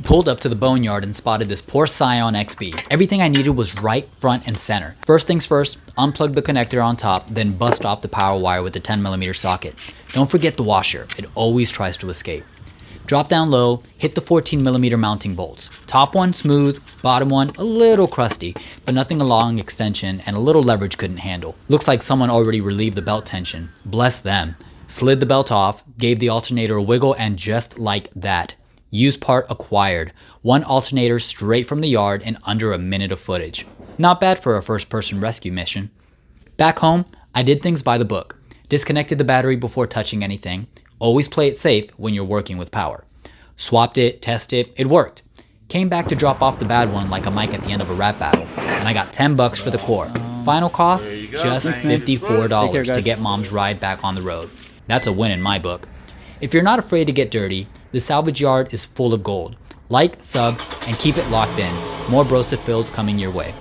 Pulled up to the boneyard and spotted this poor Scion XB. Everything I needed was right, front, and center. First things first, unplug the connector on top, then bust off the power wire with the 10mm socket. Don't forget the washer, it always tries to escape. Drop down low, hit the 14mm mounting bolts. Top one smooth, bottom one a little crusty, but nothing a long extension and a little leverage couldn't handle. Looks like someone already relieved the belt tension. Bless them. Slid the belt off, gave the alternator a wiggle, and just like that, used part acquired. One alternator straight from the yard in under a minute of footage. Not bad for a first-person rescue mission. Back home, I did things by the book. Disconnected the battery before touching anything. Always play it safe when you're working with power. Swapped it, tested, it worked. Came back to drop off the bad one like a mic at the end of a rap battle. And I got $10 for the core. Final cost, just $54 to get mom's ride back on the road. That's a win in my book. If you're not afraid to get dirty, the salvage yard is full of gold. Like, sub, and keep it locked in. More Broseph builds coming your way.